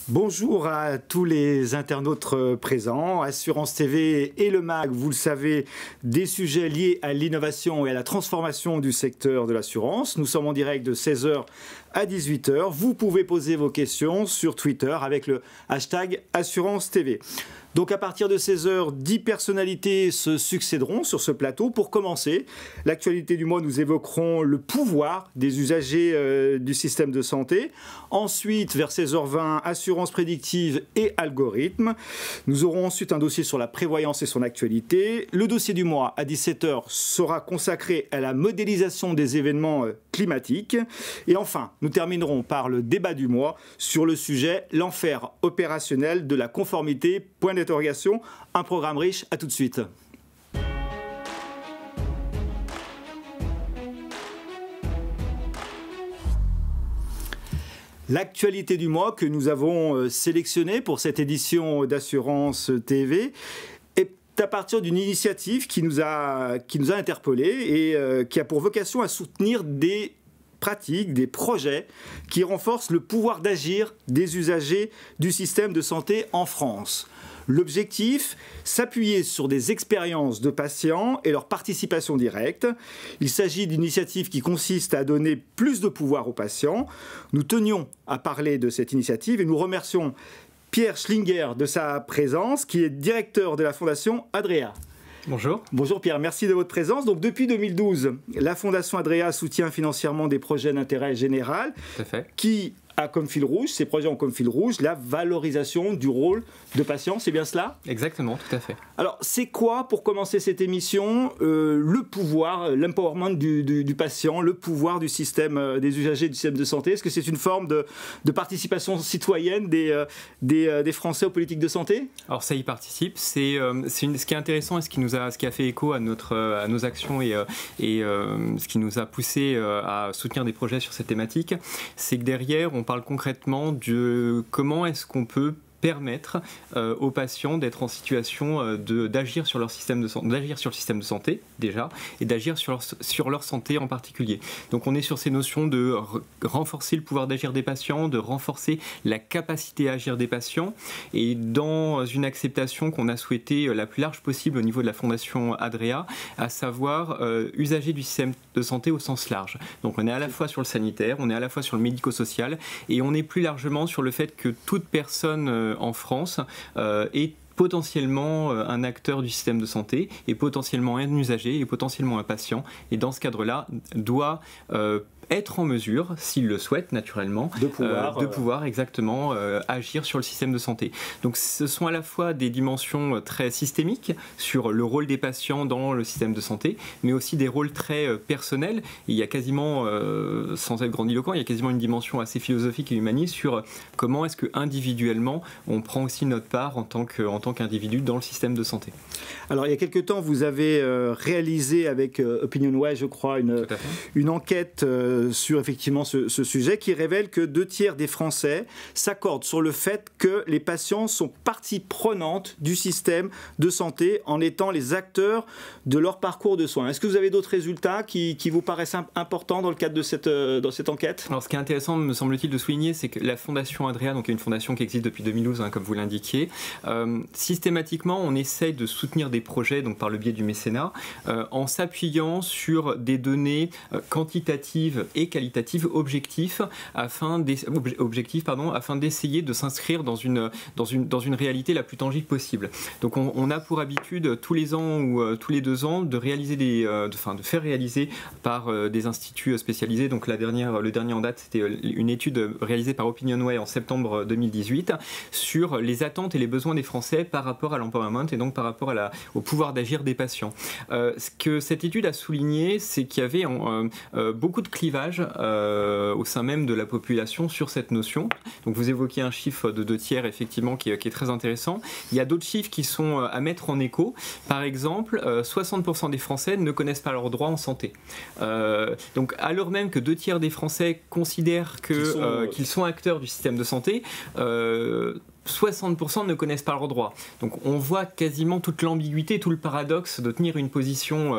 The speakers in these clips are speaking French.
Bonjour à tous les internautes présents. Assurance TV et le MAG, vous le savez, des sujets liés à l'innovation et à la transformation du secteur de l'assurance. Nous sommes en direct de 16h à 18h. Vous pouvez poser vos questions sur Twitter avec le hashtag Assurance TV. Donc à partir de 16h, 10 personnalités se succéderont sur ce plateau. Pour commencer, l'actualité du mois, nous évoquerons le pouvoir des usagers du système de santé. Ensuite, vers 16h20, assurance prédictive et algorithme. Nous aurons ensuite un dossier sur la prévoyance et son actualité. Le dossier du mois, à 17h, sera consacré à la modélisation des événements climatiques. Et enfin, nous terminerons par le débat du mois sur le sujet « L'enfer opérationnel de la conformité ». Point d'interrogation, un programme riche, à tout de suite. L'actualité du mois que nous avons sélectionnée pour cette édition d'Assurance TV est à partir d'une initiative qui nous a interpellés et qui a pour vocation à soutenir des pratiques, des projets qui renforcent le pouvoir d'agir des usagers du système de santé en France. L'objectif, s'appuyer sur des expériences de patients et leur participation directe. Il s'agit d'une initiative qui consiste à donner plus de pouvoir aux patients. Nous tenions à parler de cette initiative et nous remercions Pierre Schlinger de sa présence, qui est directeur de la Fondation Adrea. Bonjour. Bonjour Pierre, merci de votre présence. Donc depuis 2012, la Fondation Adrea soutient financièrement des projets d'intérêt général qui a comme fil rouge, ces projets ont comme fil rouge la valorisation du rôle de patient, c'est bien cela ? Exactement, tout à fait. Alors c'est quoi, pour commencer cette émission, le pouvoir, l'empowerment du patient, le pouvoir du système, des usagers du système de santé ? Est-ce que c'est une forme de participation citoyenne des Français aux politiques de santé ? Alors ça y participe, ce qui est intéressant et ce qui a fait écho à nos actions et ce qui nous a poussé à soutenir des projets sur cette thématique, c'est que derrière on parle concrètement de comment est-ce qu'on peut permettre aux patients d'être en situation d'agir sur leur système d'agir sur le système de santé déjà et d'agir sur leur santé en particulier. Donc on est sur ces notions de renforcer le pouvoir d'agir des patients, de renforcer la capacité à agir des patients, et dans une acceptation qu'on a souhaité la plus large possible au niveau de la Fondation Adrea, à savoir usager du système de santé au sens large. Donc on est à la fois sur le sanitaire, on est à la fois sur le médico-social, et on est plus largement sur le fait que toute personne en France est potentiellement un acteur du système de santé, et potentiellement un usager, et potentiellement un patient, et dans ce cadre-là doit être en mesure, s'il le souhaite naturellement, de pouvoir exactement agir sur le système de santé. Donc ce sont à la fois des dimensions très systémiques sur le rôle des patients dans le système de santé, mais aussi des rôles très personnels. Il y a quasiment, sans être grandiloquent, il y a quasiment une dimension assez philosophique et humaniste sur comment est-ce que individuellement on prend aussi notre part en tant qu'individu dans le système de santé. Alors il y a quelques temps, vous avez réalisé avec OpinionWay, je crois, une enquête sur effectivement ce sujet qui révèle que 2/3 des Français s'accordent sur le fait que les patients sont partie prenante du système de santé en étant les acteurs de leur parcours de soins. Est-ce que vous avez d'autres résultats qui vous paraissent importants dans le cadre de cette enquête ? Alors ce qui est intéressant, me semble-t-il, de souligner, c'est que la Fondation Adrea, donc une fondation qui existe depuis 2012, comme vous l'indiquiez, systématiquement on essaye de soutenir des projets donc par le biais du mécénat en s'appuyant sur des données quantitatives et qualitatives objectifs afin d'essayer de s'inscrire dans une réalité la plus tangible possible. Donc on a pour habitude tous les ans ou tous les 2 ans de réaliser de faire réaliser par des instituts spécialisés. Donc le dernier en date, c'était une étude réalisée par OpinionWay en septembre 2018 sur les attentes et les besoins des Français par rapport à l'empowerment et donc par rapport au pouvoir d'agir des patients. Ce que cette étude a souligné, c'est qu'il y avait beaucoup de clivages au sein même de la population sur cette notion. Donc vous évoquiez un chiffre de 2/3 effectivement qui est très intéressant. Il y a d'autres chiffres qui sont à mettre en écho. Par exemple, 60% des Français ne connaissent pas leurs droits en santé. Donc alors même que 2/3 des Français considèrent qu'ils sont acteurs du système de santé, 60% ne connaissent pas leurs droits. Donc on voit quasiment toute l'ambiguïté, tout le paradoxe de tenir une position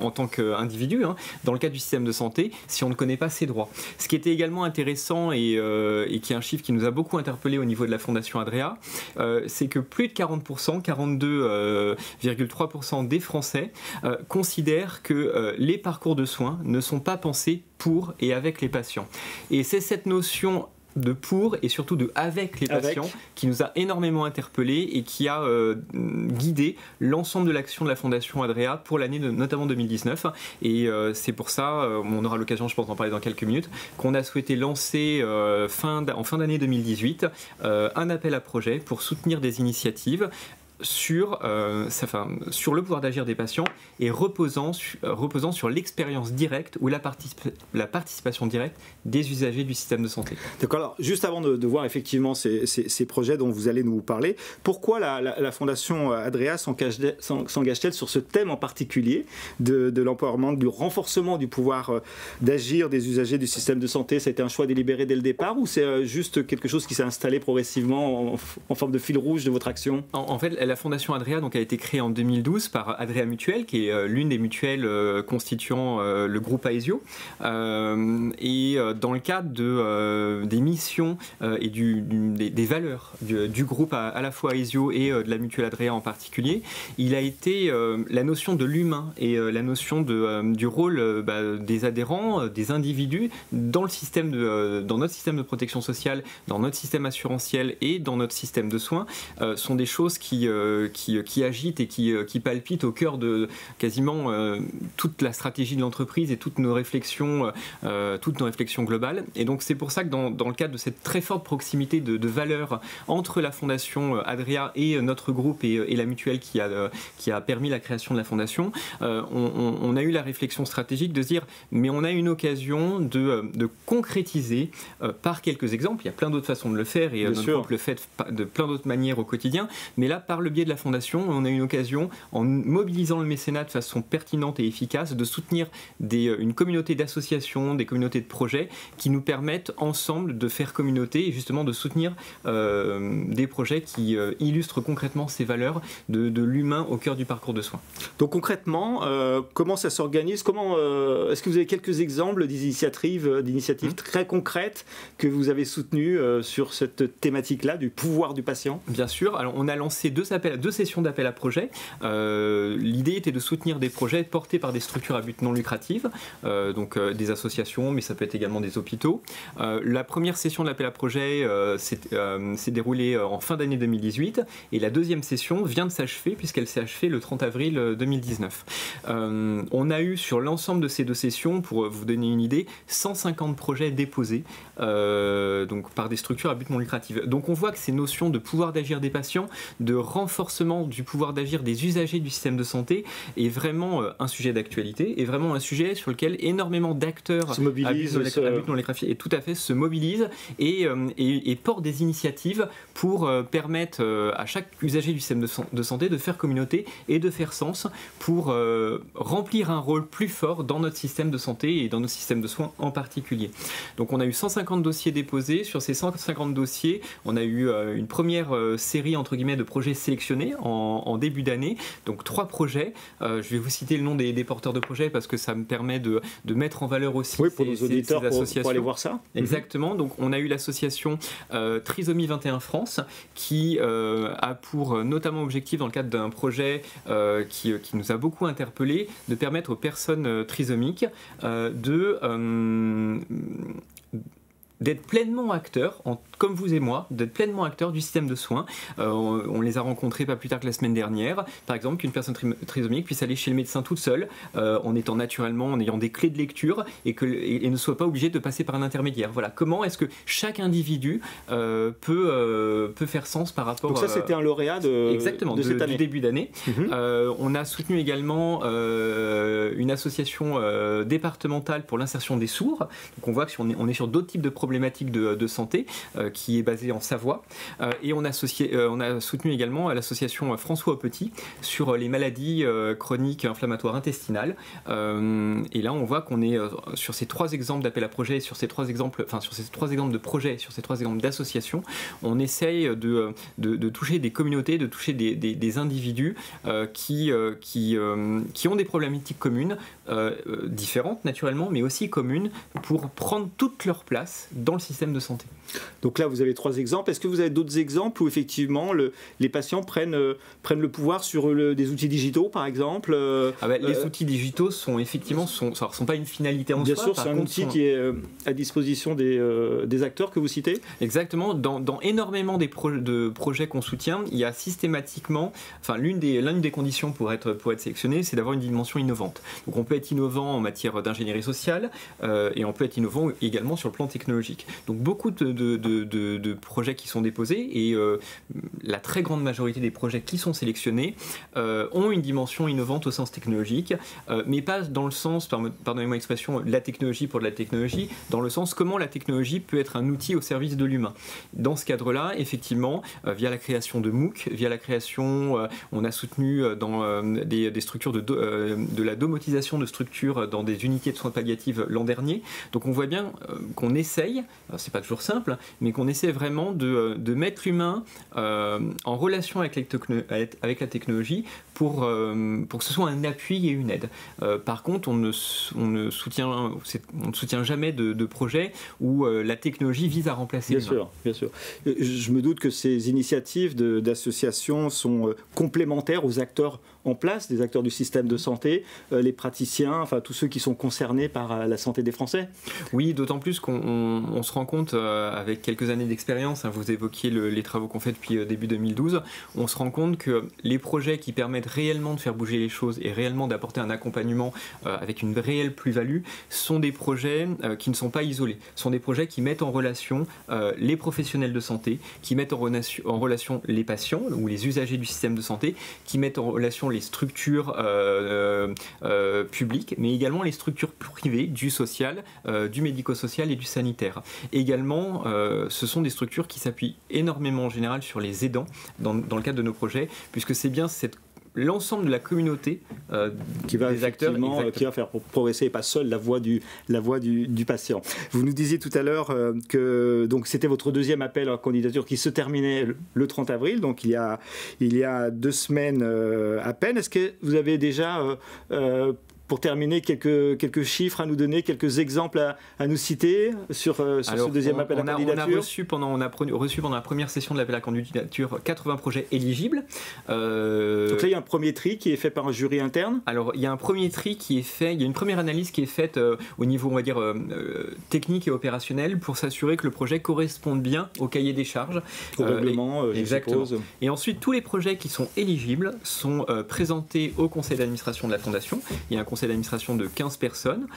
en tant qu'individu, hein, dans le cadre du système de santé, si on ne connaît pas ses droits. Ce qui était également intéressant et qui est un chiffre qui nous a beaucoup interpellé au niveau de la Fondation Adrea, c'est que plus de 40%, 42,3% des Français considèrent que les parcours de soins ne sont pas pensés pour et avec les patients. Et c'est cette notion de pour et surtout de avec les patients qui nous a énormément interpellés et qui a guidé l'ensemble de l'action de la Fondation Adrea pour l'année notamment 2019. Et c'est pour ça, on aura l'occasion je pense d'en parler dans quelques minutes, qu'on a souhaité lancer en fin d'année 2018 un appel à projet pour soutenir des initiatives sur le pouvoir d'agir des patients et reposant sur l'expérience directe ou la participation directe des usagers du système de santé. D'accord, alors juste avant de voir effectivement ces projets dont vous allez nous parler, pourquoi la Fondation Adrea s'engage-t-elle sur ce thème en particulier de l'empowerment, du renforcement du pouvoir d'agir des usagers du système de santé? Ça a été un choix délibéré dès le départ ou c'est juste quelque chose qui s'est installé progressivement en forme de fil rouge de votre action? En fait, la Fondation Adrea donc, a été créée en 2012 par Adrea Mutuelle, qui est l'une des mutuelles constituant le groupe Aesio. Et dans le cadre des missions et des valeurs du groupe à la fois Aesio et de la mutuelle Adrea en particulier, il a été la notion de l'humain et la notion du rôle des adhérents, des individus dans notre système de protection sociale, dans notre système assurantiel et dans notre système de soins sont des choses qui agitent et qui palpitent au cœur de quasiment toute la stratégie de l'entreprise et toutes nos réflexions globales. Et donc c'est pour ça que dans le cadre de cette très forte proximité de valeurs entre la Fondation Adrea et notre groupe et la mutuelle qui a permis la création de la Fondation, on a eu la réflexion stratégique de se dire mais on a une occasion de concrétiser par quelques exemples. Il y a plein d'autres façons de le faire et notre groupe le fait de plein d'autres manières au quotidien, mais là par le biais de la Fondation, on a une occasion, en mobilisant le mécénat de façon pertinente et efficace, de soutenir une communauté d'associations, des communautés de projets qui nous permettent ensemble de faire communauté et justement de soutenir des projets qui illustrent concrètement ces valeurs de l'humain au cœur du parcours de soins. Donc concrètement, comment ça s'organise? Est-ce que vous avez quelques exemples d'initiatives très concrètes que vous avez soutenues sur cette thématique-là du pouvoir du patient? Bien sûr. Alors, on a lancé deux sessions d'appel à projet. L'idée était de soutenir des projets portés par des structures à but non lucratif, donc des associations, mais ça peut être également des hôpitaux. La première session de l'appel à projet s'est déroulée en fin d'année 2018 et la deuxième session vient de s'achever puisqu'elle s'est achevée le 30 avril 2019. On a eu sur l'ensemble de ces deux sessions, pour vous donner une idée, 150 projets déposés donc par des structures à but non lucratif. Donc on voit que ces notions de pouvoir d'agir des patients, de renforcement du pouvoir d'agir des usagers du système de santé est vraiment un sujet d'actualité, est vraiment un sujet sur lequel énormément d'acteurs à but non lucratif et tout à fait se mobilisent et portent des initiatives pour permettre à chaque usager du système de santé de faire communauté et de faire sens pour remplir un rôle plus fort dans notre système de santé et dans nos systèmes de soins en particulier. Donc on a eu 150 dossiers déposés. Sur ces 150 dossiers, on a eu une première série entre guillemets de projets sélectionnés en début d'année. Donc 3 projets. Je vais vous citer le nom des porteurs de projets parce que ça me permet de mettre en valeur aussi pour nos auditeurs, ces associations. Pour aller voir ça. Exactement. Donc on a eu l'association Trisomie 21 France qui a pour notamment objectif dans le cadre d'un projet qui nous a beaucoup interpellés de permettre aux personnes trisomiques d'être pleinement acteurs, comme vous et moi, d'être pleinement acteurs du système de soins. On les a rencontrés pas plus tard que la semaine dernière. Par exemple, qu'une personne trisomique puisse aller chez le médecin toute seule, en étant naturellement, en ayant des clés de lecture, et ne soit pas obligé de passer par un intermédiaire. Voilà. Comment est-ce que chaque individu peut faire sens par rapport... Donc ça, c'était un lauréat de cette année. Du début d'année. On a soutenu également une association départementale pour l'insertion des sourds. Donc on voit que on est sur d'autres types de projets problématiques de santé qui est basée en Savoie. Et on a soutenu également l'association François Aupetit sur les maladies chroniques inflammatoires intestinales. Et là, on voit qu'on est sur ces 3 exemples d'appel à projets, sur ces 3 exemples de projets, sur ces 3 exemples d'associations, on essaye de toucher des communautés, de toucher des individus qui ont des problématiques communes, différentes naturellement, mais aussi communes, pour prendre toute leur place dans le système de santé. Donc là, vous avez 3 exemples. Est-ce que vous avez d'autres exemples où effectivement les patients prennent le pouvoir sur des outils digitaux, par exemple Les outils digitaux sont effectivement sont pas une finalité en soi. Bien sûr, c'est un outil qui est à disposition des acteurs que vous citez. Exactement. Dans énormément de projets qu'on soutient, il y a systématiquement, l'une des conditions pour être sélectionné, c'est d'avoir une dimension innovante. Donc on peut être innovant en matière d'ingénierie sociale et on peut être innovant également sur le plan technologique. Donc beaucoup de projets qui sont déposés et la très grande majorité des projets qui sont sélectionnés ont une dimension innovante au sens technologique, mais pas dans le sens, pardonnez-moi l'expression, la technologie pour de la technologie, dans le sens comment la technologie peut être un outil au service de l'humain. Dans ce cadre-là, effectivement, via la création de MOOC, via la création, on a soutenu dans des structures de la domotisation de structures dans des unités de soins palliatifs l'an dernier. Donc on voit bien qu'on essaye, c'est pas toujours simple, mais qu'on essaie vraiment de mettre l'humain en relation avec la technologie pour que ce soit un appui et une aide. Par contre, on ne soutient jamais de projet où la technologie vise à remplacer l'humain. Bien sûr. Je me doute que ces initiatives d'associations sont complémentaires aux acteurs en place, des acteurs du système de santé, les praticiens, enfin tous ceux qui sont concernés par la santé des Français. Oui, d'autant plus qu'on se rend compte, avec quelques années d'expérience, vous évoquiez les travaux qu'on fait depuis début 2012, on se rend compte que les projets qui permettent réellement de faire bouger les choses et réellement d'apporter un accompagnement avec une réelle plus-value sont des projets qui ne sont pas isolés, sont des projets qui mettent en relation les professionnels de santé, qui mettent en relation les patients ou les usagers du système de santé, qui mettent en relation les structures publiques, mais également les structures privées du social, du médico-social et du sanitaire. Et également, ce sont des structures qui s'appuient énormément en général sur les aidants dans le cadre de nos projets, puisque c'est bien l'ensemble de la communauté qui va des acteurs qui va faire progresser, et pas seule la voix du patient. Vous nous disiez tout à l'heure que donc c'était votre 2e appel à candidature qui se terminait le 30 avril, donc il y a 2 semaines à peine. Est-ce que vous avez déjà pour terminer, quelques chiffres à nous donner, quelques exemples à nous citer sur ce 2e appel à candidature. On a reçu pendant la première session de l'appel à candidature 80 projets éligibles. Donc là, il y a un premier tri qui est fait par un jury interne. Alors, il y a un premier tri qui est fait, il y a une première analyse qui est faite au niveau, on va dire, technique et opérationnel pour s'assurer que le projet corresponde bien au cahier des charges. Au règlement, je suppose. Et ensuite, tous les projets qui sont éligibles sont présentés au conseil d'administration de la Fondation. Il y a un conseil d'administration de 15 personnes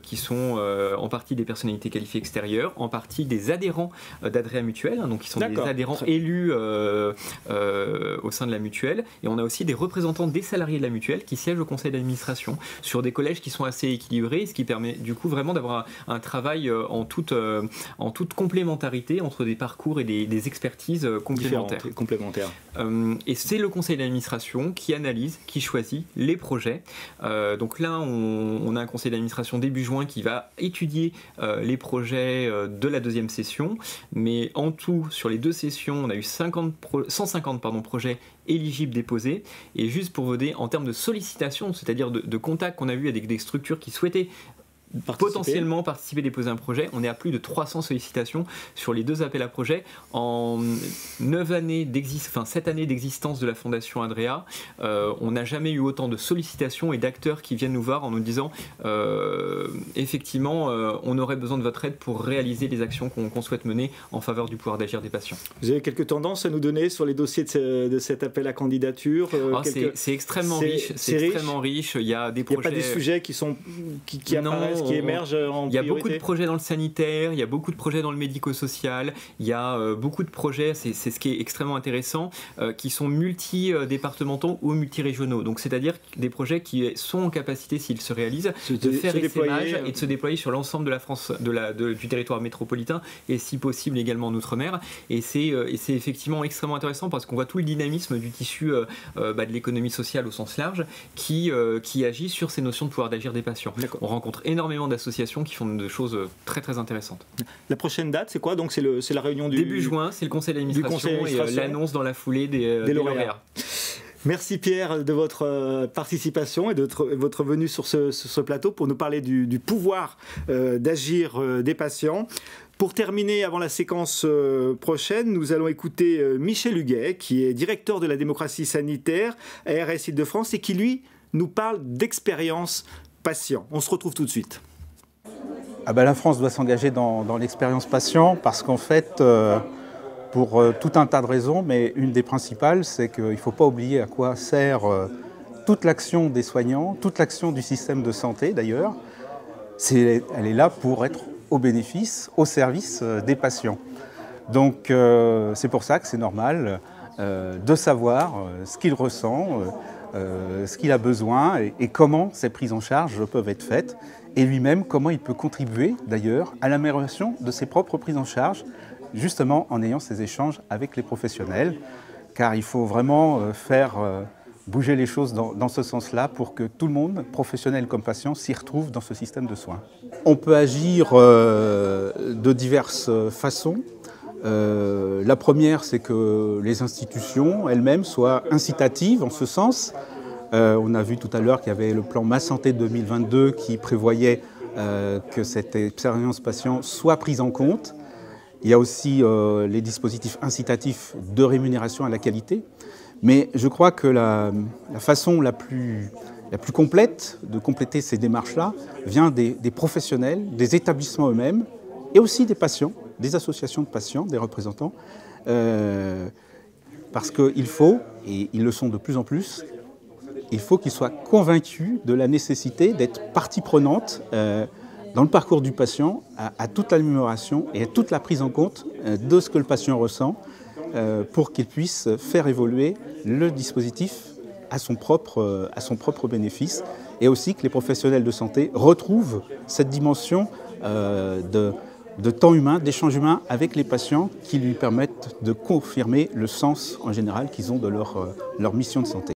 qui sont en partie des personnalités qualifiées extérieures, en partie des adhérents d'Adria Mutuelle, donc qui sont des adhérents élus au sein de la mutuelle, et on a aussi des représentants des salariés de la mutuelle qui siègent au conseil d'administration sur des collèges qui sont assez équilibrés, ce qui permet du coup vraiment d'avoir un travail en toute complémentarité entre des parcours et des expertises complémentaires. Et c'est le conseil d'administration qui analyse, qui choisit les projets. Donc là, on a un conseil d'administration début juin qui va étudier les projets de la 2e session, mais en tout, sur les 2 sessions, on a eu 150 projets éligibles déposés, et juste pour vous dire, en termes de sollicitation, c'est-à-dire de contacts qu'on a eu avec des structures qui souhaitaient potentiellement participer, déposer un projet, on est à plus de 300 sollicitations sur les 2 appels à projets. En 7 années d'existence de la Fondation Adria, on n'a jamais eu autant de sollicitations et d'acteurs qui viennent nous voir en nous disant effectivement on aurait besoin de votre aide pour réaliser les actions qu'on souhaite mener en faveur du pouvoir d'agir des patients. Vous avez quelques tendances à nous donner sur les dossiers de cet appel à candidature? C'est extrêmement riche. C'est extrêmement riche. Il y a des projets... Il n'y a pas des sujets qui apparaissent ce qui émerge en il y a priorité. beaucoup de projets dans le sanitaire, il y a beaucoup de projets dans le médico-social, il y a beaucoup de projets, c'est ce qui est extrêmement intéressant, qui sont multi-départementaux ou multi-régionaux. Donc c'est-à-dire des projets qui sont en capacité, s'ils se réalisent, de faire essaimage et de se déployer sur l'ensemble de la France, du territoire métropolitain et si possible également en Outre-mer. Et c'est effectivement extrêmement intéressant parce qu'on voit tout le dynamisme du tissu de l'économie sociale au sens large qui agit sur ces notions de pouvoir d'agir des patients. On rencontre énormément d'associations qui font de choses très très intéressantes. La prochaine date, c'est quoi? Donc c'est la réunion du... Début juin, c'est le conseil d'administration et l'annonce dans la foulée des lauréats. Merci Pierre de votre participation et de votre venue sur ce plateau pour nous parler du pouvoir d'agir des patients. Pour terminer, avant la séquence prochaine, nous allons écouter Michel Huguet, qui est directeur de la démocratie sanitaire à RS Île-de-France et qui, lui, nous parle d'expérience patient. On se retrouve tout de suite. La France doit s'engager dans l'expérience patient parce qu'en fait, pour tout un tas de raisons, mais une des principales, c'est qu'il ne faut pas oublier à quoi sert toute l'action des soignants, toute l'action du système de santé d'ailleurs. Elle est là pour être au bénéfice, au service des patients. Donc c'est pour ça que c'est normal de savoir ce qu'il ressent, ce qu'il a besoin et comment ces prises en charge peuvent être faites et lui-même comment il peut contribuer d'ailleurs à l'amélioration de ses propres prises en charge, justement en ayant ces échanges avec les professionnels, car il faut vraiment faire bouger les choses dans ce sens-là pour que tout le monde, professionnel comme patient, s'y retrouve dans ce système de soins. On peut agir de diverses façons. La première, c'est que les institutions elles-mêmes soient incitatives en ce sens. On a vu tout à l'heure qu'il y avait le plan Ma Santé 2022 qui prévoyait que cette expérience patient soit prise en compte. Il y a aussi les dispositifs incitatifs de rémunération à la qualité. Mais je crois que la façon la plus complète de compléter ces démarches-là vient des professionnels, des établissements eux-mêmes et aussi des patients, des associations de patients, des représentants. Parce qu'il faut, et ils le sont de plus en plus, il faut qu'ils soient convaincus de la nécessité d'être partie prenante dans le parcours du patient à toute l'amélioration et à toute la prise en compte de ce que le patient ressent pour qu'il puisse faire évoluer le dispositif à son propre bénéfice et aussi que les professionnels de santé retrouvent cette dimension de temps humain, d'échange humain avec les patients qui lui permettent de confirmer le sens en général qu'ils ont de leur mission de santé.